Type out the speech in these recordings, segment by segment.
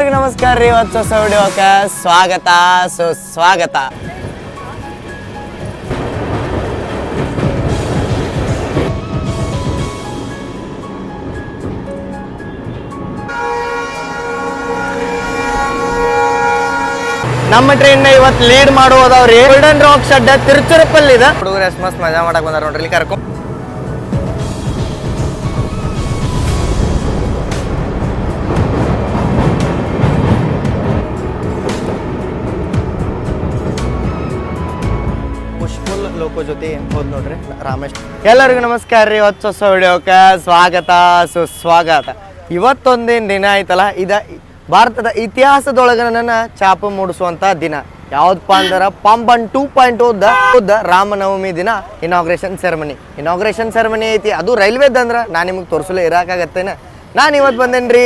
ಎಲ್ಲರಿಗೂ ನಮಸ್ಕಾರ ರೀ. ಇವತ್ತು ಹೊಸ ವಿಡಿಯೋಕ್ಕೆ ಸ್ವಾಗತ ಸುಸ್ವಾಗತ. ನಮ್ಮ ಟ್ರೈನ್ ಇವತ್ತು ಲೀಡ್ ಮಾಡೋದವ್ರಿ ಗೋಲ್ಡನ್ ರಾಕ್ ಶೆಡ್ ತಿರುಚಿರಪಲ್ಲಿ ಇದೆ. ಹುಡುಗರು ಎಷ್ಟು ಮಸ್ತ್ ಮಜಾ ಮಾಡಕ್ ಬಂದಾರ ನೋಡ್ರಿ. ಇಲ್ಲಿ ಕರ್ಕೊಂಡು ಲೋಕೋ ಜೊತೆ ಹೋದ್ ನೋಡ್ರಿ ರಾಮೇಶ್. ಎಲ್ಲರಿಗೂ ನಮಸ್ಕಾರ ರೀ. ಹೊಸ ವಿಡಿಯೋಕ್ಕೆ ಸ್ವಾಗತ ಸುಸ್ವಾಗತ. ಇವತ್ತೊಂದೇನು ದಿನ ಆಯ್ತಲ್ಲ, ಭಾರತದ ಇತಿಹಾಸದೊಳಗ ನನ್ನ ಚಾಪ ಮೂಡಿಸುವಂತ ದಿನ ಯಾವ್ದಪ್ಪ ಅಂದ್ರೆ ಪಾಂಬನ್ 2.0 ರಾಮನವಮಿ ದಿನ ಇನಾಗ್ರೇಷನ್ ಸೆರೆಮನಿ ಐತಿ. ಅದು ರೈಲ್ವೇದಂದ್ರೆ ನಾನು ನಿಮಗೆ ತೋರಿಸಲು ಇರಾಕಾಗತ್ತೇನೆ. ನಾನು ಇವತ್ತು ಬಂದೇನ್ರಿ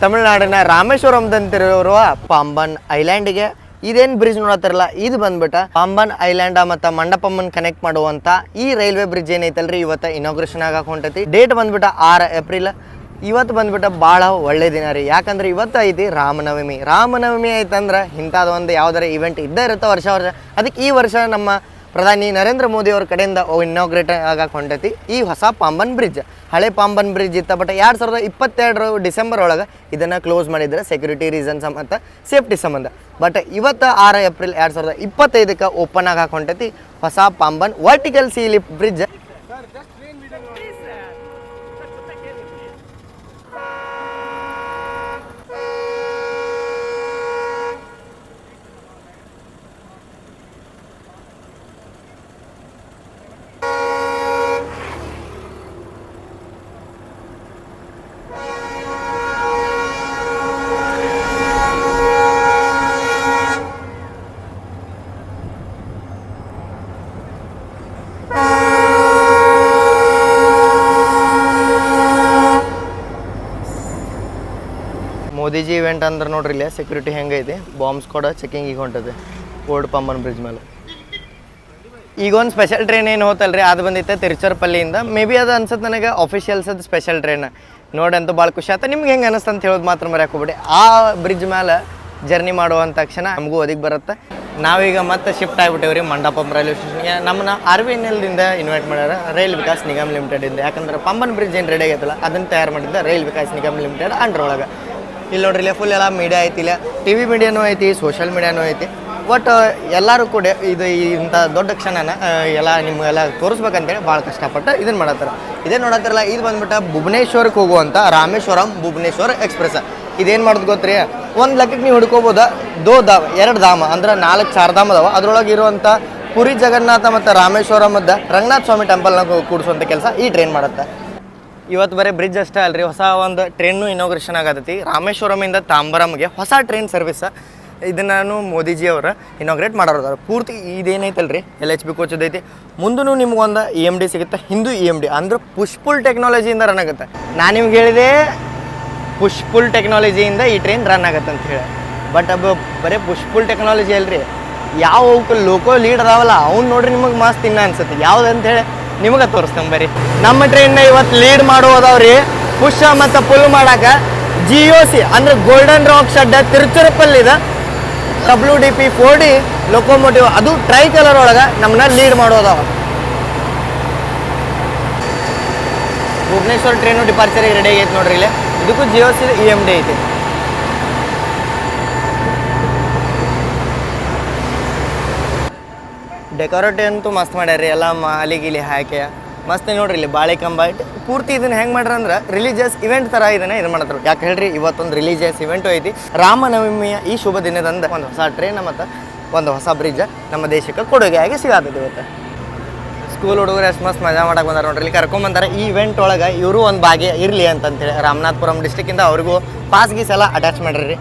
ತಮಿಳ್ನಾಡಿನ ರಾಮೇಶ್ವರಂದಂತಿರುವ ಪಾಂಬನ್ ಐಲ್ಯಾಂಡಿಗೆ. ಇದೇನು ಬ್ರಿಡ್ಜ್ ನೋಡತ್ತಿರಲ್ಲ, ಇದು ಬಂದ್ಬಿಟ್ಟು ಪಾಂಬನ್ ಐಲ್ಯಾಂಡ್ ಮತ್ತು ಮಂಡಪಮ್ಮನ್ ಕನೆಕ್ಟ್ ಮಾಡುವಂಥ ಈ ರೈಲ್ವೆ ಬ್ರಿಡ್ಜ್ ಏನೈತಲ್ರಿ ಇವತ್ತು ಇನಾಗ್ರೇಷನ್ ಆಗಕ್ಕೆ ಹೊಂಟೈತಿ. ಡೇಟ್ ಬಂದ್ಬಿಟ್ಟು 6 ಏಪ್ರಿಲ್. ಇವತ್ತು ಬಂದ್ಬಿಟ್ಟು ಭಾಳ ಒಳ್ಳೆ ದಿನ ರೀ. ಯಾಕಂದ್ರೆ ಇವತ್ತು ಐತಿ ರಾಮನವಮಿ ಐತಂದ್ರೆ ಇಂಥದ್ದು ಒಂದು ಯಾವ್ದಾರ ಇವೆಂಟ್ ಇದ್ದೇ ಇರುತ್ತೆ ವರ್ಷ. ಅದಕ್ಕೆ ಈ ವರ್ಷ ನಮ್ಮ ಪ್ರಧಾನಿ ನರೇಂದ್ರ ಮೋದಿ ಅವ್ರ ಕಡೆಯಿಂದ ಇನಾಗ್ರೇಟ್ ಆಗಕ್ಕೆ ಹೊಂಟೈತಿ ಈ ಹೊಸ ಪಾಂಬನ್ ಬ್ರಿಡ್ಜ್. ಹಳೆ ಪಾಂಬನ್ ಬ್ರಿಡ್ಜ್ ಇತ್ತ, ಬಟ್ 2022 ಡಿಸೆಂಬರ್ ಒಳಗೆ ಇದನ್ನು ಕ್ಲೋಸ್ ಮಾಡಿದ್ರೆ ಸೆಕ್ಯೂರಿಟಿ ರೀಸನ್ಸ್ ಮತ್ತು ಸೇಫ್ಟಿ ಸಂಬಂಧ. ಬಟ್ ಇವತ್ತು 6 ಏಪ್ರಿಲ್ 2025 ಓಪನ್ ಆಗಕ್ಕೆ ಹೊಂಟೈತಿ ಹೊಸ Pamban vertical sea lift bridge. Modiji event ಅಂದ್ರೆ ನೋಡ್ರಿ ಇಲ್ಲಿ ಸೆಕ್ಯೂರಿಟಿ ಹೆಂಗೈತಿ, ಬಾಂಬ್ಸ್ ಕೂಡ ಚೆಕಿಂಗಿಗೆ ಹೊಂಟದೆ ಓಲ್ಡ್ ಪಾಂಬನ್ ಬ್ರಿಡ್ಜ್ ಮೇಲೆ. ಈಗ ಒಂದು ಸ್ಪೆಷಲ್ ಟ್ರೈನ್ ಏನು ಹೋತಲ್ರಿ, ಅದು ಬಂದೈತೆ ತಿರುಚಿರಪಲ್ಲಿಯಿಂದ. ಮೇ ಬಿ ಅದು ಅನ್ಸುತ್ತೆ ನನಗೆ ಅಫಿಷಿಯಲ್ಸದ್ದು ಸ್ಪೆಷಲ್ ಟ್ರೈನ್. ನೋಡಿ ಅಂತೂ ಭಾಳ ಖುಷಿ ಆಯ್ತು. ನಿಮ್ಗೆ ಹೆಂಗೆ ಅನಿಸ್ತು ಅಂತ ಹೇಳೋದು ಮಾತ್ರ ಮರ್ಯಾಕೆ ಹೋಗ್ಬಿಡಿ. ಆ ಬ್ರಿಡ್ಜ್ ಮೇಲೆ ಜರ್ನಿ ಮಾಡುವಂಥ ತಕ್ಷಣ ನಮಗೂ ಒದಗಿ ಬರುತ್ತೆ. ನಾವೀಗ ಮತ್ತೆ ಶಿಫ್ಟ್ ಆಗಿಬಿಟ್ಟೇವ್ರಿ ಮಂಡಪಂ ರೈಲ್ವೆ ಸ್ಟೇಷನ್ಗೆ. ನಮ್ಮನ್ನ RVNLದಿಂದ ಇನ್ವೈಟ್ ಮಾಡ್ಯಾರ, ರೈಲ್ ವಿಕಾಸ್ ನಿಗಮ್ ಲಿಮಿಟೆಡಿಂದ. ಯಾಕಂದ್ರೆ ಪಾಂಬನ್ ಬ್ರಿಡ್ಜ್ ಏನು ರೆಡಿ ಆಗೈತಲ್ಲ ಅದನ್ನು ತಯಾರು ಮಾಡಿದ್ದ rail Vikas Nigam limited under ಒಳಗೆ. ಇಲ್ಲಿ ನೋಡ್ರಿ ಇಲ್ಲಿ ಫುಲ್ ಎಲ್ಲ ಮೀಡಿಯಾ ಐತಿ, ಇಲ್ಲ TV ಮೀಡಿಯಾನೂ ಐತಿ, ಸೋಷಿಯಲ್ ಮೀಡಿಯಾನೂ ಐತಿ. ಬಟ್ ಎಲ್ಲರೂ ಕೂಡ ಇದು ಇಂಥ ದೊಡ್ಡ ಕ್ಷಣನ ಎಲ್ಲ ನಿಮಗೆಲ್ಲ ತೋರಿಸ್ಬೇಕಂತೇಳಿ ಭಾಳ ಕಷ್ಟಪಟ್ಟು ಇದನ್ನು ಮಾಡತ್ತಾರ. ಇದೇ ನೋಡತ್ತಾರಲ್ಲ, ಇದು ಬಂದ್ಬಿಟ್ಟು ಭುವನೇಶ್ವರಕ್ಕೆ ಹೋಗುವಂಥ ರಾಮೇಶ್ವರಂ ಭುವನೇಶ್ವರ ಎಕ್ಸ್ಪ್ರೆಸ್. ಇದೇನು ಮಾಡೋದು ಗೊತ್ತ್ರಿ, ಒಂದು ಲೆಕ್ಕಕ್ಕೆ ನೀವು ಹುಡ್ಕೋಬೋದು. 2 ಧಾಮ ಅಂದ್ರೆ 4 ಚಾರ್ಧಾಮ ಅದಾವ. ಅದರೊಳಗೆ ಇರುವಂಥ ಪುರಿ ಜಗನ್ನಾಥ ಮತ್ತು ರಾಮೇಶ್ವರಮದ ರಂಗನಾಥ ಸ್ವಾಮಿ ಟೆಂಪಲ್ನಾಗ ಕೂಡಿಸುವಂಥ ಕೆಲಸ ಈ ಟ್ರೈನ್ ಮಾಡುತ್ತೆ. ಇವತ್ತು ಬರೀ ಬ್ರಿಡ್ಜ್ ಅಷ್ಟೇ ಅಲ್ರಿ, ಹೊಸ ಒಂದು ಟ್ರೈನು ಇನಾಗ್ರೇಷನ್ ಆಗತೈತಿ. ರಾಮೇಶ್ವರಮಿಂದ ತಾಂಬರಂಗೆ ಹೊಸ ಟ್ರೈನ್ ಸರ್ವಿಸ್. ಇದನ್ನು ಮೋದಿಜಿ ಅವರು ಇನಾಗ್ರೇಟ್ ಮಾಡೋರು. ಪೂರ್ತಿ ಇದೇನೈತಲ್ರಿ LHB ಕೋಚದೈತಿ. ಮುಂದೂ ನಿಮ್ಗೊಂದು EMD ಸಿಗುತ್ತೆ, ಹಿಂದೂ EMD ಅಂದ್ರೆ ಪುಷ್ಪುಲ್ ಟೆಕ್ನಾಲಜಿಯಿಂದ ರನ್ ಆಗುತ್ತೆ. ನಾನು ನಿಮ್ಗೆ ಹೇಳಿದೆ ಪುಷ್ಪುಲ್ ಟೆಕ್ನಾಲಜಿಯಿಂದ ಈ ಟ್ರೈನ್ ರನ್ ಆಗುತ್ತೆ ಅಂತ ಹೇಳಿ. ಬಟ್ ಬರೀ ಪುಷ್ಪುಲ್ ಟೆಕ್ನಾಲಜಿ ಅಲ್ರಿ, ಯಾವ ಲೋಕೋ ಲೀಡ್ ಅದಾವಲ್ಲ ಅವ್ನು ನೋಡ್ರಿ ನಿಮಗೆ ಮಸ್ತ್ ಇನ್ನ ಅನ್ಸುತ್ತೆ. ಯಾವ್ದಂತ ಹೇಳಿ ನಿಮಗೆ ತೋರಿಸ್ತೇನೆ ಬರ್ರಿ. ನಮ್ಮ ಟ್ರೈನ್ನ ಇವತ್ತು ಲೀಡ್ ಮಾಡೋದವ್ರಿ ಪುಷ್ ಮತ್ತು ಪುಲ್ ಮಾಡಾಕ GOC ಅಂದ್ರೆ ಗೋಲ್ಡನ್ ರಾಕ್ ಶೆಡ್ ತಿರುಚಿರಪಲ್ಲಿದೆ WDP 4D ಲೊಕೋಮೋಟಿವ್. ಅದು ಟ್ರೈ ಕಲರ್ ಒಳಗೆ ನಮ್ಮನ್ನ ಲೀಡ್ ಮಾಡೋದವ. ಭುವನೇಶ್ವರ ಟ್ರೈನು ಡಿಪಾರ್ಚರಿಗೆ ರೆಡಿ ಆಗೈತೆ ನೋಡ್ರಿ. ಇಲ್ಲಿ ಇದಕ್ಕೂ GOC EMD ಐತಿ. ಡೆಕೋರೇಟಿವ್ ಅಂತೂ ಮಸ್ತ್ ಮಾಡ್ಯಾರಿ, ಎಲ್ಲ ಮಾಲಿಗಿಲಿ ಹಾಕಿ ಮಸ್ತ್ ನೋಡ್ರಿ. ಇಲ್ಲಿ ಬಾಳೆ ಕಂಬ ಇಟ್ಟು ಪೂರ್ತಿ ಇದನ್ನು ಹೆಂಗೆ ಮಾಡ್ರ ಅಂದ್ರೆ ರಿಲಿಜಿಯಸ್ ಇವೆಂಟ್ ಥರ ಇದನ್ನು ಇದು ಮಾಡ್ತಾರೆ. ಯಾಕೆ ಹೇಳ್ರಿ, ಇವತ್ತೊಂದು ರಿಲಿಜಿಯಸ್ ಇವೆಂಟು ಐತಿ. ರಾಮನವಮಿಯ ಈ ಶುಭ ದಿನದಂದು ಒಂದು ಹೊಸ ಟ್ರೈನ್ ಮತ್ತು ಒಂದು ಹೊಸ ಬ್ರಿಡ್ಜ್ ನಮ್ಮ ದೇಶಕ್ಕೆ ಕೊಡುಗೆಯಾಗಿ ಸಿಗತ್ತದ. ಇವತ್ತು ಸ್ಕೂಲ್ ಹುಡುಗರು ಎಷ್ಟು ಮಸ್ತ್ ಮಜಾ ಮಾಡಕ್ಕೆ ಬಂದಾರೆ ನೋಡ್ರಿ. ಇಲ್ಲಿ ಕರ್ಕೊಂಬಂದಾರೆ ಈ ಇವೆಂಟ್ ಒಳಗೆ ಇವರು ಒಂದು ಭಾಗ್ಯ ಇರಲಿ ಅಂತಂತೇಳಿ ರಾಮನಾಥಪುರಂ ಡಿಸ್ಟಿಕ್ಕಿಂದ ಅವ್ರಿಗೂ ಪಾಸ್ ಗೀಸ್ ಎಲ್ಲ ಅಟ್ಯಾಚ್ ಮಾಡಿರಿ.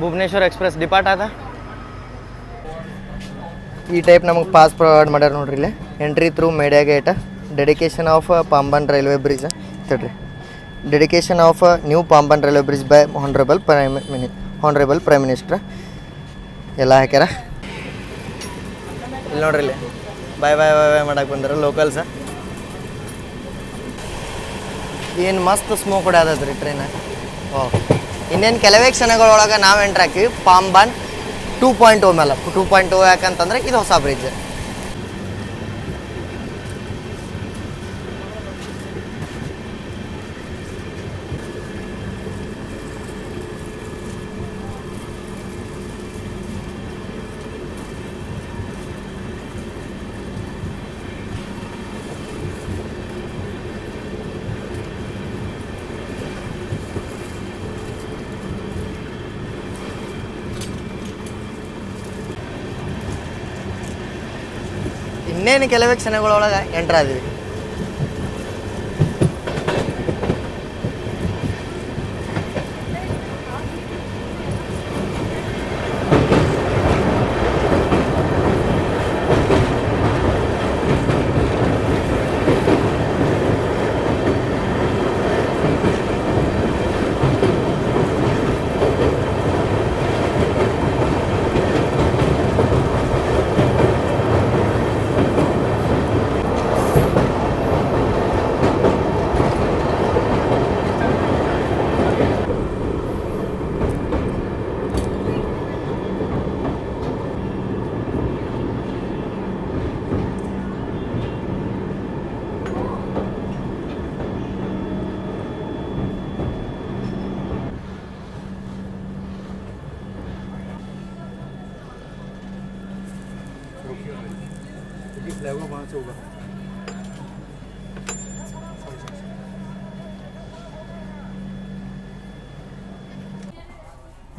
ಭುವನೇಶ್ವರ ಎಕ್ಸ್ಪ್ರೆಸ್ ಡಿಪಾರ್ಟ್ ಆದ ಈ ಟೈಪ್ ನಮಗೆ ಪಾಸ್ ಪ್ರೊವೈಡ್ ಮಾಡ್ಯಾರ ನೋಡ್ರಿ. ಇಲ್ಲಿ entry through media gate, dedication of Pamban railway bridge ಹೇಳ್ರಿ. Dedication of new Pamban railway bridge by honourable prime minister ಎಲ್ಲ ಹಾಕ್ಯಾರ. ಇಲ್ಲಿ ನೋಡ್ರಿ, ಇಲ್ಲಿ ಬಾಯ್ ಮಾಡಕ್ಕೆ ಬಂದಾರ ಲೋಕಲ್ಸ. ಏನು ಮಸ್ತ್ ಸ್ಮೋಕ್ ಹೊಡ್ಯಾದತ್ರಿ ಟ್ರೈನ್. ಓ ಇನ್ನೇನು ಕೆಲವೇ ಕ್ಷಣಗಳೊಳಗೆ ನಾವು ಎಂಟ್ರ್ ಹಾಕಿವಿ ಪಾಂಬನ್ 2.0 ಮೇಲೆ. 2.0 ಯಾಕಂತಂದ್ರೆ ಇದು ಹೊಸ ಬ್ರಿಡ್ಜ್. ಇನ್ನೇನು ಕೆಲವೇ ಕ್ಷಣಗಳೊಳಗೆ ಎಂಟ್ರ್ ಆದ್ವಿ.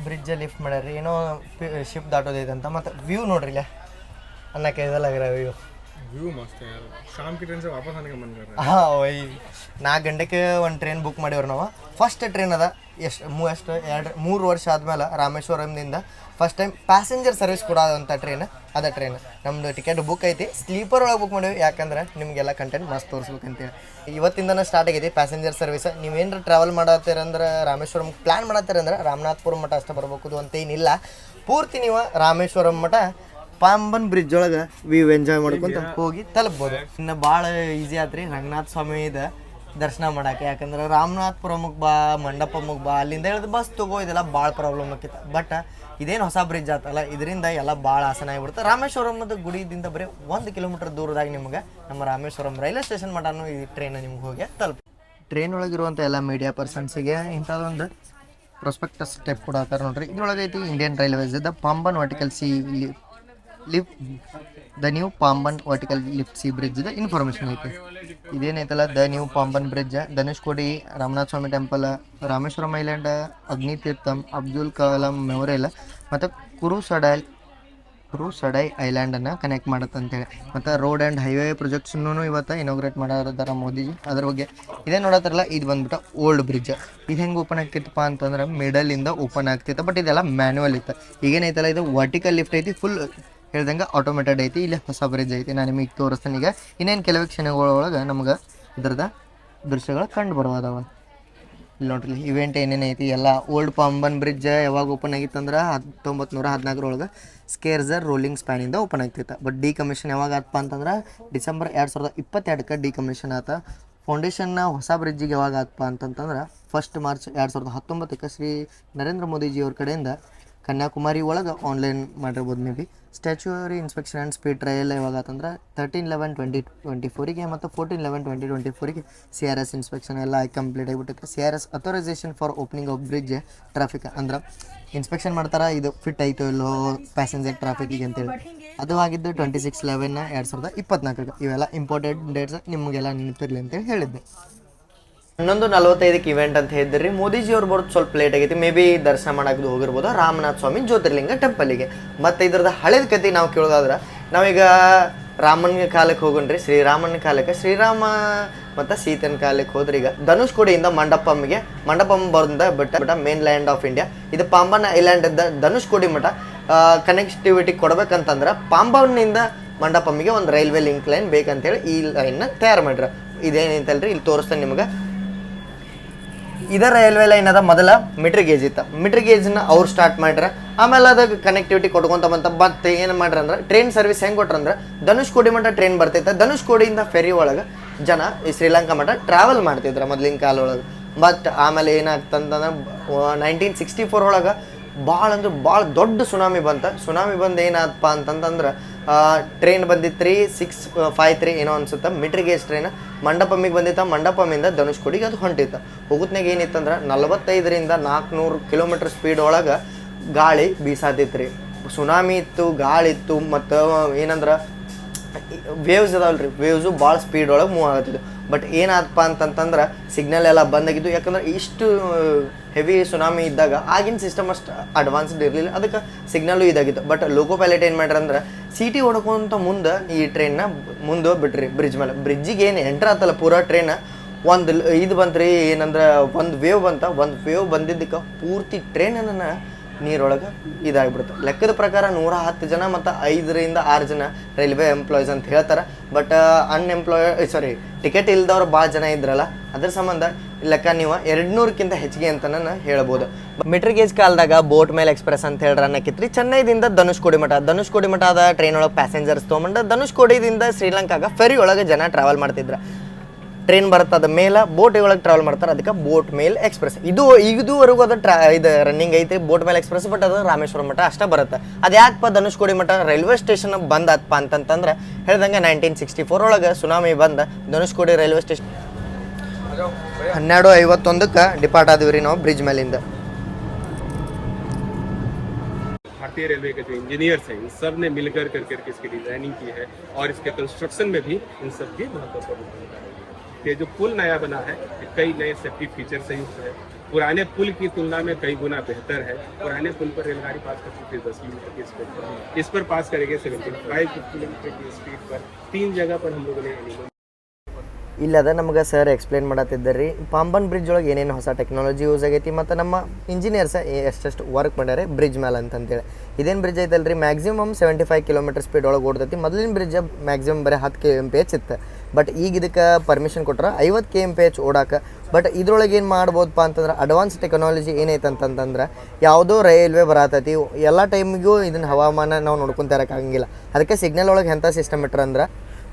ಬ್ರಿಡ್ಜ್ ಲಿಫ್ಟ್ ಮಾಡ್ಯಾರಿ, ಏನೋ ಶಿಪ್ ದಾಟೋದೈತೆ ಅಂತ. ಮತ್ತು ವ್ಯೂ ನೋಡ್ರಿ ಇಲ್ಲ ಅನ್ನಕ್ಕೆ ಇದೆಲ್ಲ ವ್ಯೂ मस्त है यार. शाम की ट्रेन से वापस आने का मन कर रहा है. ಹಾಂ ವೈ 4 ಗಂಟೆಗೆ ಒಂದು ಟ್ರೈನ್ ಬುಕ್ ಮಾಡಿವ್ರಿ ನಾವು. ಫಸ್ಟ್ ಟ್ರೈನ್ ಅದ ಎಷ್ಟು 3 ವರ್ಷ ಆದ್ಮೇಲೆ ರಾಮೇಶ್ವರಂದಿಂದ ಫಸ್ಟ್ ಟೈಮ್ ಪ್ಯಾಸೆಂಜರ್ ಸರ್ವಿಸ್ ಕೊಡೋದಂಥ ಟ್ರೈನ್ ಅದ ಟ್ರೈನ್. ನಮ್ಮದು ಟಿಕೆಟ್ ಬುಕ್ ಐತಿ, ಸ್ಲೀಪರ್ ಒಳಗೆ ಬುಕ್ ಮಾಡೀವಿ. ಯಾಕಂದ್ರೆ ನಿಮಗೆಲ್ಲ ಕಂಟೆಂಟ್ ಮಸ್ತ್ ತೋರಿಸ್ಬೇಕಂತೇಳಿ ಇವತ್ತಿಂದನೇ ಸ್ಟಾರ್ಟ್ ಆಗೈತಿ ಪ್ಯಾಸೆಂಜರ್ ಸರ್ವಿಸ್. ನೀವೇನಾರ ಟ್ರಾವೆಲ್ ಮಾಡತ್ತೀರಂದ್ರೆ ರಾಮೇಶ್ವರಂ ಪ್ಲ್ಯಾನ್ ಮಾಡತ್ತೀರಂದ್ರೆ ರಾಮನಾಥಪುರಂ ಮಠ ಅಷ್ಟೇ ಬರ್ಬೇಕು ಅಂತೇನಿಲ್ಲ. ಪೂರ್ತಿ ನೀವು ರಾಮೇಶ್ವರಂ ಮಠ ಪಾಂಬನ್ ಬ್ರಿಡ್ಜ್ ಒಳಗೆ ವ್ಯೂ ಎಂಜಾಯ್ ಮಾಡ್ಕೊಂತ ಹೋಗಿ ತಲುಪ್ಬೋದು. ಇನ್ನು ಭಾಳ ಈಸಿ ಆತ್ರಿ ರಂಗನಾಥ ಸ್ವಾಮಿದ ದರ್ಶನ ಮಾಡೋಕೆ. ಯಾಕಂದ್ರೆ ರಾಮನಾಥಪುರಮಕ್ಕೆ ಬಾ, ಮಂಡಪಮ್ಮಕ್ಕೆ ಬಾ, ಅಲ್ಲಿಂದ ಹೇಳಿದ ಬಸ್ ತಗೋ, ಇದೆಲ್ಲ ಭಾಳ ಪ್ರಾಬ್ಲಮ್ ಆಕಿತ್ತು. ಬಟ್ ಇದೇನು ಹೊಸ ಬ್ರಿಡ್ಜ್ ಆತಲ್ಲ, ಇದರಿಂದ ಎಲ್ಲ ಭಾಳ ಆಸನ ಆಗಿಬಿಡುತ್ತೆ. ರಾಮೇಶ್ವರಮದ ಗುಡಿಯಿಂದ ಬರೀ 1 ಕಿಲೋಮೀಟರ್ ದೂರದಾಗ ನಿಮ್ಗೆ ನಮ್ಮ ರಾಮೇಶ್ವರಂ ರೈಲ್ವೆ ಸ್ಟೇಷನ್ ಮಟನೂ ಈ ಟ್ರೈನ್ ನಿಮ್ಗೆ ಹೋಗಿ ತಲುಪ. ಟ್ರೈನ್ ಒಳಗಿರುವಂಥ ಎಲ್ಲ ಮೀಡಿಯಾ ಪರ್ಸನ್ಸಿಗೆ ಇಂಥದ್ದೊಂದು ಪ್ರೊಸ್ಪೆಕ್ಟಸ್ ಸ್ಟೆಪ್ ಕೊಡತ್ತಾರೆ ನೋಡ್ರಿ. ಇದ್ರೊಳಗೆ ಐತಿ Indian railways the Pamban vertical sea lift the new Pamban vertical lift sea bridge the information ಐತಿ. ಇದೇನೈತಲ್ಲ the new Pamban bridge, Dhanushkodi Ramanathaswamy temple, Rameswaram island, Agnitheertham, Abdul Kalam memorial ಮತ್ತು ಕುರುಸಡೈ ಐಲ್ಯಾಂಡನ್ನು ಕನೆಕ್ಟ್ ಮಾಡುತ್ತೆ ಅಂತೇಳಿ. ಮತ್ತು ರೋಡ್ ಆ್ಯಂಡ್ ಹೈವೇ ಪ್ರೊಜೆಕ್ಟ್ಸನ್ನು ಇವತ್ತು ಇನಾಗ್ರೇಟ್ ಮಾಡಿದಾರೆ ಮೋದಿಜಿ. ಅದ್ರ ಬಗ್ಗೆ ಇದೇ ನೋಡತ್ತಾರಲ್ಲ, ಇದು ಬಂದ್ಬಿಟ್ಟು ಓಲ್ಡ್ ಬ್ರಿಡ್ಜ್. ಇದು ಹೆಂಗೆ ಓಪನ್ ಆಗ್ತಿತ್ತಪ್ಪ ಅಂತಂದ್ರೆ ಮಿಡಲಿಂದ ಓಪನ್ ಆಗ್ತಿತ್ತು. ಬಟ್ ಇದೆಲ್ಲ ಮ್ಯಾನ್ಯುವಲ್ ಇತ್ತು. ಈಗೇನೈತಲ್ಲ ಇದು ವರ್ಟಿಕಲ್ ಲಿಫ್ಟ್ ಐತಿ, ಫುಲ್ ಹೇಳ್ದಂಗೆ ಆಟೋಮೇಟೆಡ್ ಐತಿ. ಇಲ್ಲಿ ಹೊಸ ಬ್ರಿಡ್ಜ್ ಐತಿ, ನಾನು ನಿಮಗೆ ತೋರಿಸ್ತೀನಿ. ಈಗ ಇನ್ನೇನು ಕೆಲವೇ ಕ್ಷಣಗಳೊಳಗೆ ನಮ್ಗೆ ಇದ್ರದ ದೃಶ್ಯಗಳು ಕಂಡು ಬರೋದವ. ಇಲ್ಲಿ ನೋಡ್ರಿ ಇವೆಂಟ್ ಏನೇನೈತಿ ಎಲ್ಲ. ಓಲ್ಡ್ ಪಾಂಬನ್ ಬ್ರಿಡ್ಜ್ ಯಾವಾಗ ಓಪನ್ ಆಗಿತ್ತಂದ್ರೆ 1914 ಸ್ಕೇರ್ಜರ್ ರೋಲಿಂಗ್ ಸ್ಪ್ಯಾನಿಂದ ಓಪನ್ ಆಗ್ತಿತ್ತು. ಬಟ್ ಡಿಕಮಿಷನ್ ಯಾವಾಗ ಆತಪ್ಪ ಅಂತಂದ್ರೆ ಡಿಸೆಂಬರ್ 2022 ಡಿಕಮಿಷನ್ ಆತ. ಫೌಂಡೇಶನ್ನ ಹೊಸ ಬ್ರಿಡ್ಜಿಗೆ ಯಾವಾಗ ಆತಪ್ಪ ಅಂತಂತಂದ್ರೆ 1 ಮಾರ್ಚ್ 2019 ಶ್ರೀ ನರೇಂದ್ರ ಮೋದಿಜಿಯವ್ರ ಕಡೆಯಿಂದ ಕನ್ಯಾಕುಮಾರಿ ಒಳಗೆ ಆನ್ಲೈನ್ ಮಾಡಿರ್ಬೋದು maybe. Statutory inspection and speed trial ಯಾವಾಗ ಆತಂದ್ರೆ 13/11/2024 ಮತ್ತು 14/11/2024 CRS ಇನ್ಸ್ಪೆಕ್ಷನ್ ಎಲ್ಲ ಕಂಪ್ಲೀಟ್ ಆಗಿಬಿಟ್ಟೈತೆ. CRS authorisation for opening of bridge traffic ಅಂದ್ರೆ ಇನ್ಸ್ಪೆಕ್ಷನ್ ಮಾಡ್ತಾರೆ, ಇದು ಫಿಟ್ ಆಯಿತು ಇಲ್ಲೋ ಪ್ಯಾಸೆಂಜರ್ ಟ್ರಾಫಿಕಿಗೆ ಅಂತೇಳಿ. ಅದು ಆಗಿದ್ದು 26/11/2024. ಇವೆಲ್ಲ ಇಂಪಾರ್ಟೆಂಟ್ ಡೇಟ್ಸ್ ನಿಮಗೆಲ್ಲ ನೆನಪಿರಲಿ ಅಂತೇಳಿ ಹೇಳಿದ್ದೆ. 11:45 ಇವೆಂಟ್ ಅಂತ ಹೇಳಿದ್ರಿ. ಮೋದಿಜಿಯವ್ರು ಬರೋದು ಸ್ವಲ್ಪ ಲೇಟ್ ಆಗೈತಿ. ಮೇ ಬಿ ದರ್ಶನ ಮಾಡೋದು ಹೋಗಿರ್ಬೋದು ರಾಮನಾಥ ಸ್ವಾಮಿ ಜ್ಯೋತಿರ್ಲಿಂಗ ಟೆಂಪಲಿಗೆ. ಮತ್ತು ಇದ್ರದ್ದು ಹಳೇದ ಕತೆ ನಾವು ಕೇಳೋದಾದ್ರೆ, ನಾವೀಗ ರಾಮನ ಕಾಲಕ್ಕೆ ಹೋಗೋಣ್ರಿ. ಶ್ರೀರಾಮನ ಕಾಲಕ್ಕೆ, ಶ್ರೀರಾಮ ಮತ್ತು ಸೀತನ ಕಾಲಕ್ಕೆ ಹೋದ್ರೆ ಈಗ ಧನುಷ್ಕೋಡಿಯಿಂದ ಮಂಡಪಮ್ ಬರೋದಿಂದ ಬಿಟ್ಟ ಮೇನ್ ಲ್ಯಾಂಡ್ ಆಫ್ ಇಂಡಿಯಾ. ಇದು ಪಾಂಬನ್ ಐಲ್ಯಾಂಡಿಂದ ಧನುಷ್ಕೋಡಿ ಮಠ ಕನೆಕ್ಟಿವಿಟಿ ಕೊಡ್ಬೇಕಂತಂದ್ರೆ ಪಾಂಬನ್ನಿಂದ ಮಂಡಪಮ್ಮಿಗೆ ಒಂದು ರೈಲ್ವೆ ಲಿಂಕ್ ಲೈನ್ ಬೇಕಂತೇಳಿ ಈ ಲೈನ್ನ ತಯಾರು ಮಾಡ್ರ. ಇದೇನೈತಲ್ರಿ ಇಲ್ಲಿ ತೋರಿಸ್ತೇನೆ ನಿಮ್ಗೆ. ಇದರ ರೈಲ್ವೆ ಲೈನ್ ಅದ ಮೊದಲ ಮೀಟ್ರ್ ಗೇಜ್ ಇತ್ತು. ಮೀಟ್ರ್ ಗೇಜ್ನ ಅವ್ರು ಸ್ಟಾರ್ಟ್ ಮಾಡ್ರ. ಆಮೇಲೆ ಅದಕ್ಕೆ ಕನೆಕ್ಟಿವಿಟಿ ಕೊಟ್ಕೊಂತ ಮತ್ತೆ ಏನು ಮಾಡ್ರ ಅಂದ್ರೆ ಟ್ರೈನ್ ಸರ್ವಿಸ್ ಹೆಂಗೆ ಕೊಟ್ರಂದ್ರೆ ಧನುಷ್ಕೋಡಿ ಮಠ ಟ್ರೈನ್ ಬರ್ತೈತೆ. ಧನುಷ್ಕೋಡಿಯಿಂದ ಫೆರಿ ಒಳಗೆ ಜನ ಈ ಶ್ರೀಲಂಕಾ ಮಠ ಟ್ರಾವೆಲ್ ಮಾಡ್ತಿದ್ರು ಮೊದಲಿನ ಕಾಲ ಒಳಗೆ. ಬಟ್ ಆಮೇಲೆ ಏನಾಗ್ತಂತಂದ್ರೆ 1964 ಒಳಗೆ ಭಾಳ ಅಂದ್ರೆ ಭಾಳ ದೊಡ್ಡ ಸುನಾಮಿ ಸುನಾಮಿ ಬಂದು ಏನಾದಪ್ಪ ಅಂತಂತಂದ್ರೆ ಟ್ರೈನ್ ಬಂದಿತ್ತು ರೀ 653 ಏನೋ ಅನ್ಸುತ್ತೆ ಮೀಟ್ರ್ ಗೇಜ್ ಟ್ರೈನ್ ಮಂಡಪಮ್ಮಿಗೆ ಬಂದಿತ್ತು ಮಂಡಪಮ್ಮಿಂದ ಧನುಷ್ಕೋಡಿಗೆ ಅದು ಹೊಂಟಿತ್ತು ಹೋಗುತ್ನಾಗ ಏನಿತ್ತಂದ್ರೆ 45ರಿಂದ 400 ಕಿಲೋಮೀಟ್ರ್ ಸ್ಪೀಡ್ ಒಳಗೆ ಗಾಳಿ ಬೀಸಾತಿತ್ತು ರೀ ಸುನಾಮಿ ಇತ್ತು ಗಾಳಿ ಇತ್ತು ಮತ್ತು ಏನಂದ್ರೆ ವೇವ್ಸ್ ಅದಾವಲ್ಲ ರೀ ವೇವ್ಸು ಭಾಳ ಸ್ಪೀಡ್ ಒಳಗೆ ಮೂವ್ ಆಗತ್ತಿದ್ದು ಬಟ್ ಏನಾದಪ್ಪ ಅಂತಂತಂದ್ರೆ ಸಿಗ್ನಲ್ ಎಲ್ಲ ಬಂದಾಗಿದ್ದು ಯಾಕಂದ್ರೆ ಇಷ್ಟು ಹೆವಿ ಸುನಾಮಿ ಇದ್ದಾಗ ಆಗಿನ ಸಿಸ್ಟಮ್ ಅಷ್ಟು ಅಡ್ವಾನ್ಸ್ಡ್ ಇರಲಿಲ್ಲ ಅದಕ್ಕೆ ಸಿಗ್ನಲ್ಲು ಇದಾಗಿತ್ತು ಬಟ್ ಲೋಕೋ ಪೈಲಟ್ ಏನು ಮಾಡ್ರಂದ್ರೆ ಸಿಟಿ ಹೊಡ್ಕೊಂತ ಮುಂದೆ ಈ ಟ್ರೈನ್ನ ಮುಂದೆ ಬಿಟ್ರಿ ಬ್ರಿಡ್ಜ್ ಮೇಲೆ ಬ್ರಿಡ್ಜಿಗೆ ಏನು ಎಂಟ್ರ್ ಆತಲ್ಲ ಪೂರಾ ಟ್ರೈನ್ ಒಂದು ಇದು ಬಂತು ರೀ ಏನಂದ್ರೆ ಒಂದು ವೇವ್ ಬಂದಿದ್ದಕ್ಕೆ ಪೂರ್ತಿ ಟ್ರೈನನ್ನು ನೀರೊಳಗೆ ಇದಾಗಿಬಿಡುತ್ತೆ ಲೆಕ್ಕದ ಪ್ರಕಾರ 110 ಜನ ಮತ್ತು 5ರಿಂದ 6 ಜನ ರೈಲ್ವೆ ಎಂಪ್ಲಾಯೀಸ್ ಅಂತ ಹೇಳ್ತಾರೆ ಬಟ್ ಟಿಕೆಟ್ ಇಲ್ದವ್ರು ಭಾಳ ಜನ ಇದ್ರಲ್ಲ ಅದ್ರ ಸಂಬಂಧ ಲೆಕ್ಕ ನೀವು 200ಕ್ಕಿಂತ ಹೆಚ್ಚಿಗೆ ಅಂತ ನಾನು ಹೇಳ್ಬೋದು ಮೀಟ್ರ್ ಗೇಜ್ ಕಾಲದಾಗ ಬೋಟ್ ಮೇಲ್ ಎಕ್ಸ್ಪ್ರೆಸ್ ಅಂತ ಹೇಳಿ ರನ್ ಆಕಿತ್ರಿ ಚೆನ್ನೈದಿಂದ ಧನುಷ್ಕೋಡಿ ಮಠ ಅದ ಟ್ರೈನ್ ಒಳಗೆ ಪ್ಯಾಸೆಂಜರ್ಸ್ ತೊಗೊಂಡು ಧನುಷ್ಕೋಡಿದಿಂದ ಶ್ರೀಲಂಕಾಗ ಫೆರಿ ಒಳಗೆ ಜನ ಟ್ರಾವೆಲ್ ಮಾಡ್ತಿದ್ರು ಟ್ರೈನ್ ಬರ್ತದ ಮೇಲೆ ಬೋಟ್ ಒಳಗೆ ಟ್ರಾವೆಲ್ ಮಾಡ್ತಾರೆ ಅದಕ್ಕೆ ಬೋಟ್ ಮೇಲ್ ಎಕ್ಸ್ಪ್ರೆಸ್ ಇದುವರೆಗೂ ಅದು ಇದು ರನ್ನಿಂಗ್ ಐತಿ ಬೋಟ್ ಮೇಲ್ ಎಕ್ಸ್ಪ್ರೆಸ್ ಬಟ್ ಅದು ರಾಮೇಶ್ವರ ಮಠ ಅಷ್ಟೇ ಬರುತ್ತೆ ಅದು ಯಾಕಪ್ಪ ಧನುಷ್ಕೋಡಿ ಮಠ ರೈಲ್ವೆ ಸ್ಟೇಷನ್ ಬಂದಪ್ಪ ಅಂತಂತಂದ್ರೆ ಹೇಳ್ದಂಗೆ 1964 ಒಳಗೆ ಸುನಾಮಿ ಬಂದ ಧನುಷ್ಕೋಡಿ ರೈಲ್ವೆ ಸ್ಟೇಷನ್ 12:51ಕ್ಕೆ ಡಿಪಾರ್ಟ್ ಆದ್ವಿ ರೀ ನಾವು ಬ್ರಿಡ್ಜ್ ಮೇಲಿಂದ भारतीय रेलवे के जो इंजीनियर्स हैं इन सब ने मिलकर करके इसकी डिजाइनिंग की है और इसके कंस्ट्रक्शन में भी इन सब की महत्वपूर्ण भूमिका है। ये जो पुल नया बना है कई नए सेफ्टी फीचर से युक्त है पुराने पुल की तुलना में कई गुना बेहतर है पुराने पुल पर रेलगाड़ी पास करती थी 10 किलोमीटर की स्पीड पर इस पर पास करेंगे 75 किलोमीटर की स्पीड पर 3 जगह पर हम लोगों ने ಇಲ್ಲದ ನಮಗೆ ಸರ್ ಎಕ್ಸ್ಪ್ಲೇನ್ ಮಾಡತ್ತಿದ್ದಾರೆ ರೀ ಪಾಂಬನ್ ಬ್ರಿಡ್ಜ್ ಒಳಗೆ ಏನೇನು ಹೊಸ ಟೆಕ್ನಾಲಜಿ ಯೂಸ್ ಆಗೈತಿ ಮತ್ತು ನಮ್ಮ ಇಂಜಿನಿಯರ್ಸ್ ಎಷ್ಟೆಷ್ಟು ವರ್ಕ್ ಮಾಡ್ಯಾರೆ ಬ್ರಿಡ್ಜ್ ಮೇಲೆ ಅಂತಂತೇಳಿ ಇದೇನು ಬ್ರಿಡ್ಜ್ ಐತಲ್ಲ ರೀ ಮ್ಯಾಕ್ಸಿಮಮ್ 75 ಕಿಲೋಮೀಟರ್ ಸ್ಪೀಡ್ ಒಳಗೆ ಓಡ್ತೈತಿ ಮೊದಲಿನ ಬ್ರಿಡ್ಜ್ ಮ್ಯಾಕ್ಸಿಮಮ್ ಬರೀ 10 kmph ಇತ್ತು ಬಟ್ ಈಗ ಇದಕ್ಕೆ ಪರ್ಮಿಷನ್ ಕೊಟ್ರೆ 50 kmph ಓಡಾಕ ಬಟ್ ಇದ್ರೊಳಗೆ ಏನು ಮಾಡ್ಬೋದಪ್ಪ ಅಂತಂದ್ರೆ ಅಡ್ವಾನ್ಸ್ ಟೆಕ್ನಾಲಜಿ ಏನೈತೆ ಅಂತಂತಂದ್ರೆ ಯಾವುದೋ ರೈಲ್ವೆ ಬರತೈತಿ ಎಲ್ಲ ಟೈಮಿಗೂ ಇದನ್ನ ಹವಾಮಾನ ನಾವು ನೋಡ್ಕೊತ ಇರೋಕ್ಕಾಗಂಗಿಲ್ಲ ಅದಕ್ಕೆ ಸಿಗ್ನಲ್ ಒಳಗೆ ಎಂಥ ಸಿಸ್ಟಮ್ ಇಟ್ರ ಅಂದ್ರೆ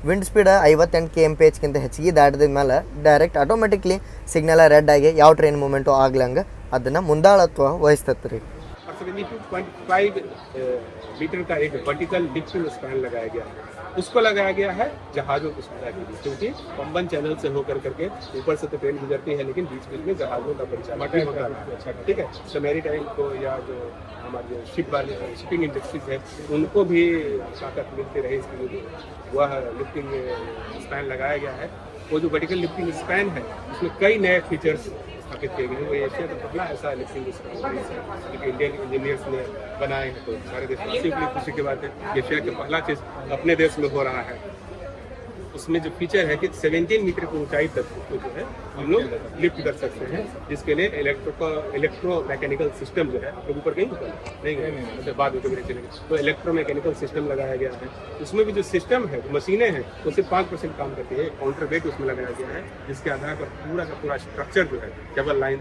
ವಿಂಡ್ ಸ್ಪೀಡ್ 58 kmph ಹೆಚ್ಚಿಗೆ ದಾಟಿದ ಮೇಲೆ ಡೈರೆಕ್ಟ್ ಆಟೋಮೆಟಿಕ್ಲಿ ಸಿಗ್ನಲ್ ರೆಡ್ ಆಗಿ ಯಾವ ಟ್ರೈನ್ ಮೂಮೆಂಟು ಆಗ್ಲಂಗೆ ಅದನ್ನು ಮುಂದಾಳತ್ವ ವಹಿಸ್ತತ್ರಿ ರೀ 72.5 मीटर का एक वर्टिकल लिफ्टिंग स्पैन लगाया गया है उसको लगाया गया है जहाज़ों की सुविधा के लिए क्योंकि पंबन चैनल से होकर करके ऊपर से तो ट्रेन गुजरती है लेकिन बीच बीच में जहाज़ों का परिचालन होता है ठीक है तो मैरी टाइम को या जो हमारे जो शिप वाले शिपिंग इंडस्ट्रीज है उनको भी ताकत मिलती रहे इसके लिए वह लिफ्टिंग स्पैन लगाया गया है वो जो वर्टिकल लिफ्टिंग स्पैन है उसमें कई नए फीचर्स स्थापित किए गए हैं एशिया का पहला ऐसा लिफ्टिंग स्पैन है जो इंडियन इंजीनियर्स ने बनाए हैं तो सारे देशवासियों के लिए खुशी की बात है एशिया का पहला चीज़ अपने देश में हो रहा है उसमें जो फीचर है कि 17 मीटर की ऊंचाई तक उसको जो है हम लोग लिफ्ट कर सकते हैं जिसके लिए इलेक्ट्रो मैकेनिकल सिस्टम जो है ऊपर कहीं नहीं गए बाद में कभी चलेंगे तो इलेक्ट्रो मैकेनिकल सिस्टम लगाया गया है उसमें भी जो सिस्टम है जो मशीनें हैं वो सिर्फ 5% काम करती है काउंटर वेट उसमें लगाया गया है जिसके आधार पर पूरा का पूरा स्ट्रक्चर जो है केबल लाइन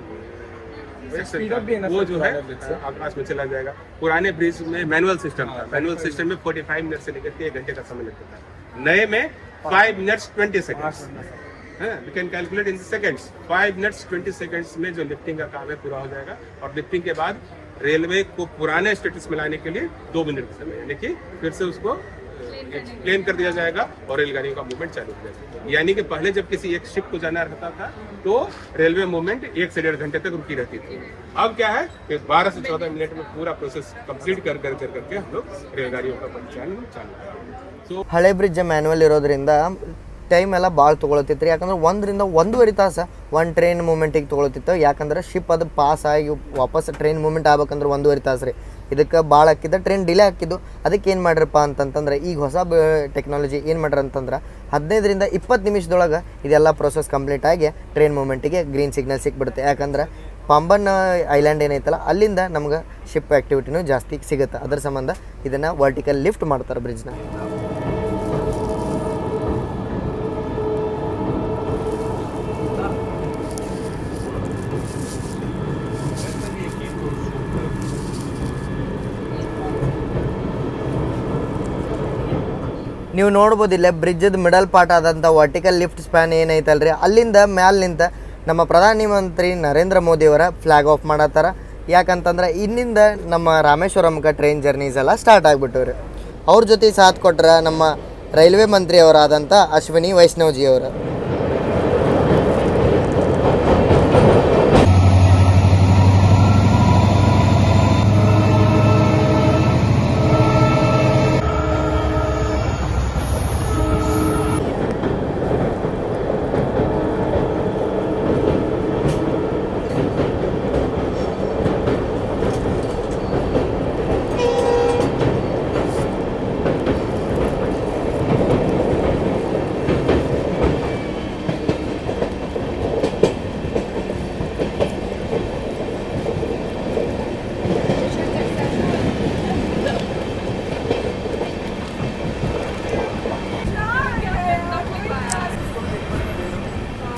वो जो है आकाश में चला जाएगा पुराने ब्रिज में मैनुअल सिस्टम था मैनुअल सिस्टम में 45 मिनट से लेकर के 1 घंटे का समय लगता था नए में 5 minutes 20 seconds we can calculate in seconds 5 minutes 20 seconds में जो लिफ्टिंग का काम है पूरा हो जाएगा और लिफ्टिंग के बाद रेलवे को पुराने स्टेटस में लाने के लिए 2 मिनट का समय यानी कि फिर से उसको एक्सप्लेन कर दिया जाएगा और रेलगाड़ियों का मूवमेंट चालू हो जाएगा यानी कि पहले जब किसी एक शिप को जाना रहता था तो रेलवे मूवमेंट 1 से 1.5 घंटे तक रुकी रहती थी अब क्या है कि 12 से 14 मिनट में पूरा प्रोसेस कंप्लीट करके हम लोग रेलगाड़ियों का परिचालन चालू करेंगे ಹಳೆ ಬ್ರಿಡ್ಜ್ ಮ್ಯಾನ್ಯಲ್ ಇರೋದ್ರಿಂದ ಟೈಮ್ ಎಲ್ಲ ಭಾಳ ತೊಗೊಳತಿತ್ತು ರೀ ಯಾಕಂದ್ರೆ 1 ರಿಂದ 1.5 ತಾಸು ಒಂದು ಟ್ರೈನ್ ಮೂಮೆಂಟಿಗೆ ತೊಗೊಳತಿತ್ತು ಯಾಕಂದ್ರೆ ಶಿಪ್ ಅದು ಪಾಸ್ ಆಗಿ ವಾಪಸ್ ಟ್ರೈನ್ ಮೂಮೆಂಟ್ ಆಗ್ಬೇಕಂದ್ರೆ 1.5 ತಾಸು ರೀ ಇದಕ್ಕೆ ಭಾಳ ಹಾಕಿದ್ದ ಟ್ರೈನ್ ಡಿಲೇ ಹಾಕಿದ್ದು ಅದಕ್ಕೆ ಏನು ಮಾಡ್ರಪ್ಪ ಅಂತಂತಂದ್ರೆ ಈಗ ಹೊಸ ಟೆಕ್ನಾಲಜಿ ಏನು ಮಾಡ್ರಿ ಅಂತಂದ್ರೆ 15 ರಿಂದ 20 ನಿಮಿಷದೊಳಗೆ ಇದೆಲ್ಲ ಪ್ರೊಸೆಸ್ ಕಂಪ್ಲೀಟ್ ಆಗಿ ಟ್ರೈನ್ ಮೂಮೆಂಟಿಗೆ ಗ್ರೀನ್ ಸಿಗ್ನಲ್ ಸಿಕ್ಬಿಡುತ್ತೆ ಯಾಕಂದ್ರೆ ಪಾಂಬನ್ ಐಲ್ಯಾಂಡ್ ಏನೈತಲ್ಲ ಅಲ್ಲಿಂದ ನಮ್ಗೆ ಶಿಪ್ ಆ್ಯಕ್ಟಿವಿಟಿನೂ ಜಾಸ್ತಿ ಸಿಗುತ್ತೆ ಅದರ ಸಂಬಂಧ ಇದನ್ನು ವರ್ಟಿಕಲ್ ಲಿಫ್ಟ್ ಮಾಡ್ತಾರೆ ಬ್ರಿಡ್ಜ್ನ ನೀವು ನೋಡ್ಬೋದಿಲ್ಲ ಬ್ರಿಡ್ಜದ ಮಿಡಲ್ ಪಾರ್ಟ್ ಆದಂಥ ವರ್ಟಿಕಲ್ ಲಿಫ್ಟ್ ಸ್ಪ್ಯಾನ್ ಏನೈತಲ್ರಿ ಅಲ್ಲಿಂದ ಮ್ಯಾಲಿನಿಂದ ನಮ್ಮ ಪ್ರಧಾನಮಂತ್ರಿ ನರೇಂದ್ರ ಮೋದಿಯವರ ಫ್ಲ್ಯಾಗ್ ಆಫ್ ಮಾಡತ್ತಾರ. ಯಾಕಂತಂದ್ರೆ ಇನ್ನಿಂದ ನಮ್ಮ ರಾಮೇಶ್ವರಮ್ಗೆ ಟ್ರೈನ್ ಜರ್ನೀಸ್ ಎಲ್ಲ ಸ್ಟಾರ್ಟ್ ಆಗಿಬಿಟ್ಟವ್ರಿ. ಅವ್ರ ಜೊತೆ ಸಾಥ್ ಕೊಟ್ಟರೆ ನಮ್ಮ ರೈಲ್ವೆ ಮಂತ್ರಿಯವರಾದಂಥ ಅಶ್ವಿನಿ ವೈಷ್ಣವ್ಜಿಯವರು.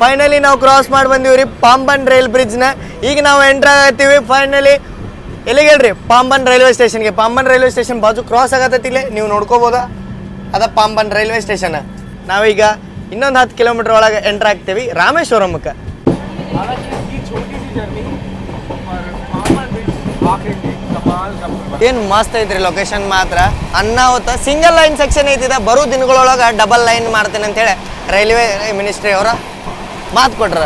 ಫೈನಲಿ ನಾವು ಕ್ರಾಸ್ ಮಾಡಿ ಬಂದೀವಿ ರೀ ಪಾಂಬನ್ ರೈಲ್ ಬ್ರಿಡ್ಜ್ನ. ಈಗ ನಾವು ಎಂಟ್ರ್ ಆಗತ್ತೀವಿ ಫೈನಲಿ ಎಲ್ಲಿಗೆ ಹೇಳ್ರಿ, ಪಾಂಬನ್ ರೈಲ್ವೆ ಸ್ಟೇಷನ್ಗೆ. ಪಾಂಬನ್ ರೈಲ್ವೆ ಸ್ಟೇಷನ್ ಬಾಜು ಕ್ರಾಸ್ ಆಗತ್ತಿಲ್ಲ, ನೀವು ನೋಡ್ಕೋಬೋದಾ, ಅದ ಪಾಂಬನ್ ರೈಲ್ವೆ ಸ್ಟೇಷನ್. ನಾವೀಗ ಇನ್ನೊಂದು 10 ಕಿಲೋಮೀಟರ್ ಒಳಗೆ ಎಂಟ್ರ್ ಆಗ್ತೀವಿ ರಾಮೇಶ್ವರಮ್ಗೆ. ಏನು ಮಸ್ತ್ ಐತ್ರಿ ಲೊಕೇಶನ್ ಮಾತ್ರ. ಅನ್ನಾವತ್ತ ಸಿಂಗಲ್ ಲೈನ್ ಸೆಕ್ಷನ್ ಐತಿದೆ, ಬರೋ ದಿನಗಳೊಳಗೆ ಡಬಲ್ ಲೈನ್ ಮಾಡ್ತೇನೆ ಅಂತೇಳಿ ರೈಲ್ವೆ ಮಿನಿಸ್ಟ್ರಿ ಅವರ ಮಾತು ಕೊಟ್ರ.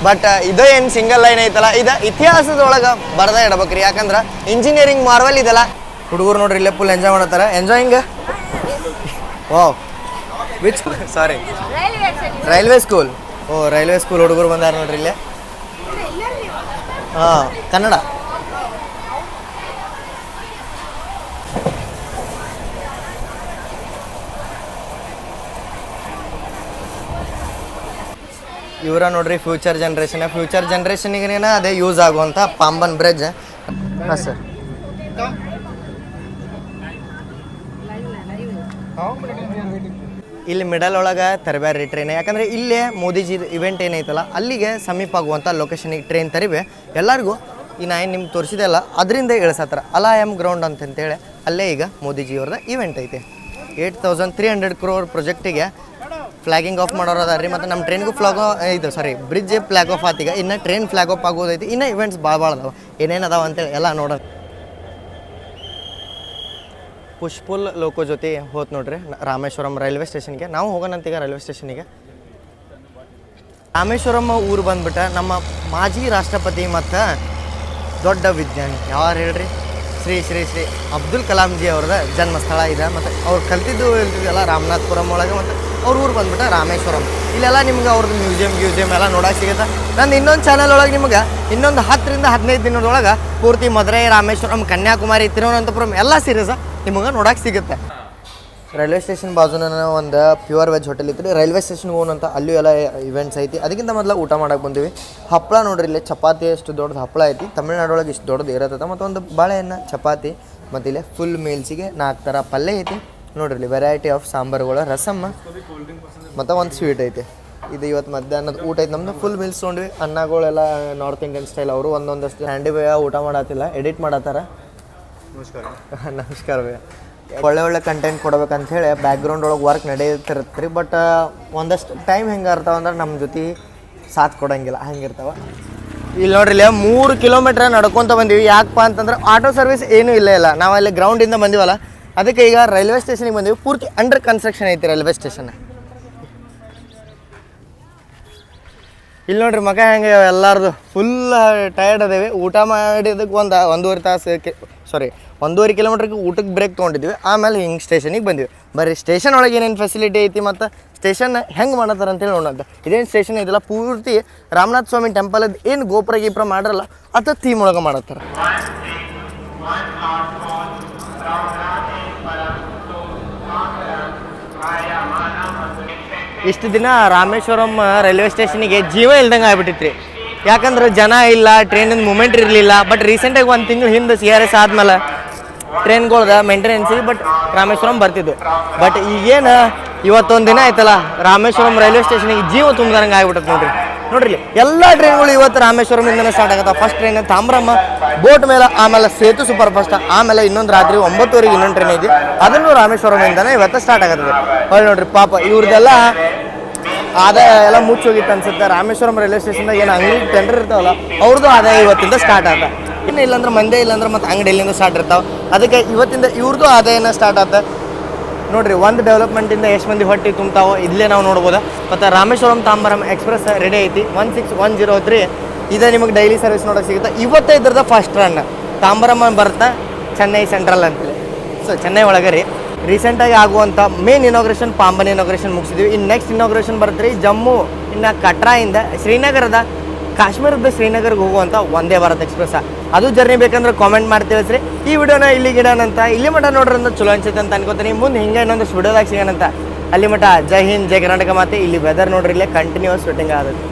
ಬಟ್ ಇದು ಏನು ಸಿಂಗಲ್ ಲೈನ್ ಐತಲ್ಲ, ಇದು ಇತಿಹಾಸದೊಳಗೆ ಬರ್ದೇ ಇಡ್ಬೇಕ್ರಿ. ಯಾಕಂದ್ರೆ ಇಂಜಿನಿಯರಿಂಗ್ ಮಾರ್ವಲ್ ಇದೆಲ್ಲ. ಹುಡುಗರು ನೋಡ್ರಿ ಇಲ್ಲೇ ಫುಲ್ ಎಂಜಾಯ್ ಮಾಡತ್ತಾರ. Enjoying wow which sorry railway school. Oh railway school ಹುಡುಗರು ಬಂದಾರ ನೋಡ್ರಿ ಇಲ್ಲೇ. ಹಾಂ ಕನ್ನಡ. ಇವರ ನೋಡ್ರಿ ಫ್ಯೂಚರ್ ಜನ್ರೇಷನ್ಗೆ ಅದೇ ಯೂಸ್ ಆಗುವಂಥ ಪಾಂಬನ್ ಬ್ರಿಡ್ಜ್. ಹಾಂ ಸರ್. ಇಲ್ಲಿ ಮಿಡಲ್ ಒಳಗೆ ತರಬೇರಿ ಟ್ರೈನ್. ಯಾಕಂದರೆ ಇಲ್ಲೇ ಮೋದಿಜಿ ಇವೆಂಟ್ ಏನೈತಲ್ಲ ಅಲ್ಲಿಗೆ ಸಮೀಪ ಆಗುವಂಥ ಲೊಕೇಶನಿಗೆ ಟ್ರೈನ್ ತರಿವೆ ಎಲ್ಲರಿಗೂ. ಈ ನಾ ಏನು ನಿಮ್ಗೆ ತೋರಿಸಿದೆಲ್ಲ ಅದರಿಂದ ಇಳಿಸತ್ತಾರ ಅಲಾಯಮ್ ಗ್ರೌಂಡ್ ಅಂತಂತೇಳಿ. ಅಲ್ಲೇ ಈಗ ಮೋದಿಜಿಯವ್ರದ್ದು ಇವೆಂಟ್ ಐತೆ. 8300 crore ಪ್ರಾಜೆಕ್ಟಿಗೆ ಫ್ಲಾಗಿಂಗ್ ಆಫ್ ಮಾಡೋರು ಅದಾರ ರೀ. ಮತ್ತು ನಮ್ಮ ಟ್ರೈನ್ಗೂ ಇದು ಬ್ರಿಡ್ಜ್ ಫ್ಲಾಗ್ ಆಫ್ ಆತೀಗ. ಇನ್ನು ಟ್ರೈನ್ ಫ್ಲಾಗ್ ಆಫ್ ಆಗೋದೈತಿ. ಇನ್ನು ಇವೆಂಟ್ಸ್ ಭಾಳ ಅದಾವೆ, ಏನೇನು ಅದಾವ ಅಂತೇಳಿ ಎಲ್ಲ ನೋಡೋಣ. ಪುಷ್ಪುಲ್ ಲೋಕೋ ಜೊತೆ ಹೋತ್ ನೋಡ್ರಿ ರಾಮೇಶ್ವರಂ ರೈಲ್ವೆ ಸ್ಟೇಷನ್ಗೆ. ನಾವು ಹೋಗೋಣಂತೀಗ ರೈಲ್ವೆ ಸ್ಟೇಷನಿಗೆ. ರಾಮೇಶ್ವರಂ ಊರು ಬಂದ್ಬಿಟ್ಟು ನಮ್ಮ ಮಾಜಿ ರಾಷ್ಟ್ರಪತಿ ಮತ್ತು ದೊಡ್ಡ ವಿಜ್ಞಾನಿ ಯಾರು ಹೇಳ್ರಿ, ಶ್ರೀ ಶ್ರೀ ಶ್ರೀ ಅಬ್ದುಲ್ ಕಲಾಂ ಜಿ ಅವ್ರದ ಜನ್ಮಸ್ಥಳ ಇದೆ. ಮತ್ತು ಅವ್ರು ಕಲ್ತಿದ್ದು ಇರ್ತಿದ್ದಲ್ಲ ರಾಮನಾಥ್ಪುರಂ ಒಳಗೆ. ಮತ್ತು ಅವ್ರ ಊರು ಬಂದ್ಬಿಟ್ಟು ರಾಮೇಶ್ವರಂ. ಇಲ್ಲೆಲ್ಲ ನಿಮ್ಗೆ ಅವ್ರದ್ದು ಮ್ಯೂಸಿಯಮ್ ಎಲ್ಲ ನೋಡೋಕೆ ಸಿಗುತ್ತೆ. ನಂದು ಇನ್ನೊಂದು ಚಾನಲ್ ಒಳಗೆ ನಿಮ್ಗೆ ಇನ್ನೊಂದು 10 ರಿಂದ 15 ದಿನದೊಳಗೆ ಪೂರ್ತಿ ಮಧುರೈ, ರಾಮೇಶ್ವರಂ, ಕನ್ಯಾಕುಮಾರಿ, ತಿರುವನಂತಪುರಂ ಎಲ್ಲ ಸೀರೀಸ ನಿಮಗೆ ನೋಡೋಕೆ ಸಿಗುತ್ತೆ. ರೈಲ್ವೆ ಸ್ಟೇಷನ್ ಬಾಜುನ ಒಂದು ಪ್ಯೂರ್ ವೆಜ್ ಹೋಟೆಲ್ ಇತ್ತು ರೀ. ರೈಲ್ವೆ ಸ್ಟೇಷನ್ಗೆ ಹೋಗೋಣಂತ ಅಲ್ಲೂ ಎಲ್ಲ ಇವೆಂಟ್ಸ್ ಐತಿ. ಅದಕ್ಕಿಂತ ಮೊದಲು ಊಟ ಮಾಡೋಕೆ ಬಂದೀವಿ. ಹಪ್ಪಳ ನೋಡ್ರಿ ಇಲ್ಲಿ ಚಪಾತಿ ಎಷ್ಟು ದೊಡ್ಡದು ಹಪ್ಪಳ ಐತಿ. ತಮಿಳ್ನಾಡೊಳಗೆ ಇಷ್ಟು ದೊಡ್ಡದು ಇರತ್ತದ. ಮತ್ತು ಒಂದು ಬಾಳೆಹಣ್ಣು ಚಪಾತಿ. ಮತ್ತು ಇಲ್ಲಿ ಫುಲ್ ಮೀಲ್ಸಿಗೆ 4 ಥರ ಪಲ್ಯ ಐತಿ ನೋಡ್ರಿ. ಇಲ್ಲಿ ವೆರೈಟಿ ಆಫ್ ಸಾಂಬಾರುಗಳು, ರಸಮ್ಮ ಮತ್ತು ಒಂದು ಸ್ವೀಟ್ ಐತಿ. ಇದು ಇವತ್ತು ಮಧ್ಯಾಹ್ನದ ಊಟ ಐತೆ ನಮ್ಮದು. ಫುಲ್ ಮೀಲ್ಸ್ ತೊಗೊಂಡ್ವಿ. ಅನ್ನಗಳೆಲ್ಲ ನಾರ್ತ್ ಇಂಡಿಯನ್ ಸ್ಟೈಲ್. ಅವರು ಒಂದೊಂದಷ್ಟು ಹ್ಯಾಂಡಿ ಭಯ ಊಟ ಮಾಡತ್ತಿಲ್ಲ, ಎಡಿಟ್ ಮಾಡತ್ತಾರ. ನಮಸ್ಕಾರ ಭಯ. ಒಳ್ಳೆ ಕಂಟೆಂಟ್ ಕೊಡ್ಬೇಕಂತ ಹೇಳಿ ಬ್ಯಾಕ್ಗ್ರೌಂಡ್ ಒಳಗೆ ವರ್ಕ್ ನಡೆಯುತ್ತಿರುತ್ತೆ ರೀ. ಬಟ್ ಒಂದಷ್ಟು ಟೈಮ್ ಹೆಂಗೆ ಇರ್ತಾವೆ ಅಂದ್ರೆ ನಮ್ಮ ಜೊತೆ ಸಾಥ್ ಕೊಡೋಂಗಿಲ್ಲ, ಹಂಗಿರ್ತಾವೆ. ಇಲ್ಲಿ ನೋಡ್ರಿ ಇಲ್ಲಿ 3 ಕಿಲೋಮೀಟ್ರ್ ನಡ್ಕೊತ ಬಂದೀವಿ. ಯಾಕಪ್ಪ ಅಂತಂದ್ರೆ ಆಟೋ ಸರ್ವಿಸ್ ಏನೂ ಇಲ್ಲ. ನಾವು ಅಲ್ಲಿ ಗ್ರೌಂಡಿಂದ ಬಂದೀವಲ್ಲ, ಅದಕ್ಕೆ ಈಗ ರೈಲ್ವೆ ಸ್ಟೇಷನಿಗೆ ಬಂದೀವಿ. ಪೂರ್ತಿ ಅಂಡರ್ ಕನ್ಸ್ಟ್ರಕ್ಷನ್ ಐತಿ ರೈಲ್ವೆ ಸ್ಟೇಷನ್. ಇಲ್ಲಿ ನೋಡ್ರಿ ಮಗ ಹೆಂಗೆ ಎಲ್ಲರದು ಫುಲ್ ಟಯರ್ಡ್ ಅದೇವಿ. ಊಟ ಮಾಡಿದಕ್ಕೆ 1.5 ಕಿಲೋಮೀಟ್ರಿಗೆ ಊಟಕ್ಕೆ ಬ್ರೇಕ್ ತೊಗೊಂಡಿದ್ವಿ. ಆಮೇಲೆ ಹಿಂಗೆ ಸ್ಟೇಷನಿಗೆ ಬಂದಿವಿ. ಬರೀ ಸ್ಟೇಷನ್ ಒಳಗೆ ಏನೇನು ಫೆಸಿಲಿಟಿ ಐತಿ ಮತ್ತು ಸ್ಟೇಷನ್ ಹೆಂಗೆ ಮಾಡತ್ತಾರ ಅಂತೇಳಿ ನೋಡೋಣ. ಇದೇನು ಸ್ಟೇಷನ್ ಐತಿಲ್ಲ ಪೂರ್ತಿ ರಾಮನಾಥ ಸ್ವಾಮಿ ಟೆಂಪಲದ್ದು ಏನು ಗೋಪುರ ಮಾಡರಲ್ಲ ಅದು ಥೀಮ್ ಒಳಗೆ ಮಾಡತ್ತಾರ. ಇಷ್ಟು ದಿನ ರಾಮೇಶ್ವರಂ ರೈಲ್ವೆ ಸ್ಟೇಷನಿಗೆ ಜೀವ ಇಲ್ದಂಗೆ ಆಗ್ಬಿಟ್ಟಿತ್ತು ರೀ. ಯಾಕಂದ್ರೆ ಜನ ಇಲ್ಲ, ಟ್ರೈನಿಂದ ಮೂಮೆಂಟ್ ಇರಲಿಲ್ಲ. ಬಟ್ ರೀಸೆಂಟಾಗಿ 1 ತಿಂಗಳು ಹಿಂದೆ CRS ಆದಮೇಲೆ ಟ್ರೈನ್ಗಳ್ದ ಮೇಂಟೆನೆನ್ಸಿಗೆ ಬಟ್ ರಾಮೇಶ್ವರಂ ಬರ್ತಿದ್ವು. ಬಟ್ ಈಗೇನು ಇವತ್ತೊಂದು ದಿನ ಆಯ್ತಲ್ಲ ರಾಮೇಶ್ವರಂ ರೈಲ್ವೆ ಸ್ಟೇಷನಿಗೆ ಜೀವ ತುಂಬ್ದಂಗೆ ಆಗ್ಬಿಟ್ಟೈತೆ ನೋಡ್ರಿ. ಎಲ್ಲ ಟ್ರೈನ್ಗಳು ಇವತ್ತು ರಾಮೇಶ್ವರಮಿಂದನೇ ಸ್ಟಾರ್ಟ್ ಆಗತ್ತೆ. ಫಸ್ಟ್ ಟ್ರೈನ್ ತಾಮ್ರಮ್ಮ ಬೋಟ್ ಮೇಲೆ, ಆಮೇಲೆ ಸೇತು ಸೂಪರ್ ಫಾಸ್ಟ್, ಆಮೇಲೆ ಇನ್ನೊಂದು ರಾತ್ರಿ 9:00 ಇನ್ನೊಂದು ಟ್ರೈನ್ ಐತಿ, ಅದನ್ನು ರಾಮೇಶ್ವರಮಿಂದನೇ ಇವತ್ತು ಸ್ಟಾರ್ಟ್ ಆಗತ್ತೆ. ಹೊಳ್ಳಿ ನೋಡ್ರಿ ಪಾಪ ಇವ್ರದ್ದೆಲ್ಲ ಆದಾಯ ಎಲ್ಲ ಮುಚ್ಚೋಗಿತ್ತು ಅನ್ಸುತ್ತೆ. ರಾಮೇಶ್ವರಂ ರೈಲ್ವೆ ಸ್ಟೇಷನ್ದಾಗ ಏನು ಅಂಗಡಿ ಟೆಂಡರ್ ಇರ್ತಾವಲ್ಲ ಅವ್ರದ್ದು ಆದಾಯ ಇವತ್ತಿಂದ ಸ್ಟಾರ್ಟ್ ಆತ. ಇನ್ನು ಇಲ್ಲಾಂದ್ರೆ ಮಂದೇ ಇಲ್ಲಾಂದ್ರೆ ಮತ್ತು ಅಂಗಡಿ ಎಲ್ಲಿಂದ ಸ್ಟಾರ್ಟ್ ಇರ್ತಾವೆ. ಅದಕ್ಕೆ ಇವತ್ತಿಂದ ಇವ್ರದ್ದು ಆದಾಯನ ಸ್ಟಾರ್ಟ್ ಆತ. ನೋಡಿರಿ, ಒಂದು ಡೆವಲಪ್ಮೆಂಟಿಂದ ಎಷ್ಟು ಮಂದಿ ಹೊಟ್ಟೆ ತುಂಬ್ತಾವೋ ಇಲ್ಲೇ ನಾವು ನೋಡ್ಬೋದು. ಮತ್ತು ರಾಮೇಶ್ವರಂ ತಾಂಬರಂ ಎಕ್ಸ್ಪ್ರೆಸ್ ರೆಡಿ ಐತಿ. 16103 ಇದೇ ನಿಮಗೆ ಡೈಲಿ ಸರ್ವಿಸ್ ನೋಡೋಕೆ ಸಿಗುತ್ತೆ. ಇವತ್ತೇ ಇದ್ರದ್ದು ಫಸ್ಟ್ ರನ್ ತಾಂಬರಂ ಬರುತ್ತೆ ಚೆನ್ನೈ ಸೆಂಟ್ರಲ್ ಅಂತೇಳಿ. ಸೊ ಚೆನ್ನೈ ಒಳಗೆ ರೀ ರೀಸೆಂಟಾಗಿ ಆಗುವಂಥ ಮೇನ್ ಇನಾಗ್ರೇಷನ್ ಪಾಂಬನ್ ಇನಾಗ್ರೇಷನ್ ಮುಗಿಸಿದ್ವಿ. ಇನ್ನು ನೆಕ್ಸ್ಟ್ ಇನಾಗ್ರೇಷನ್ ಬರುತ್ತೆ ರೀ ಜಮ್ಮು, ಇನ್ನು ಕಟ್ರಾಯಿಂದ ಶ್ರೀನಗರದ ಕಾಶ್ಮೀರದ ಶ್ರೀನಗರ್ಗೆ ಹೋಗುವಂಥ ವಂದೇ ಭಾರತ್ ಎಕ್ಸ್ಪ್ರೆಸ್. ಅದು ಜರ್ನಿ ಬೇಕಂದ್ರೆ ಕಾಮೆಂಟ್ ಮಾಡಿ ತಿಳಿಸ್ರಿ. ಈ ವಿಡಿಯೋನ ಇಲ್ಲಿಗೆ ಇಡೋಣಂತ, ಇಲ್ಲಿ ಮಟ್ಟ ನೋಡ್ರಂತ ಚಲೋ ಅನ್ಸುತ್ತೆ ಅಂತ ಅನ್ಕೋತೀನಿ. ಮುಂದೆ ಹಿಂಗೆ ಇನ್ನೊಂದಷ್ಟು ವಿಡಿಯೋದಾಗ ಸಿಗೋಣಂತ. ಅಲ್ಲಿ ಮಟ್ಟ ಜೈ ಹಿಂದ್, ಜೈ ಕರ್ನಾಟಕ. ಮಾತೆ ಇಲ್ಲಿ ವೆದರ್ ನೋಡ್ರಿ, ಇಲ್ಲೇ ಕಂಟಿನ್ಯೂಸ್ ಶೂಟಿಂಗ್ ಆಗುತ್ತೆ.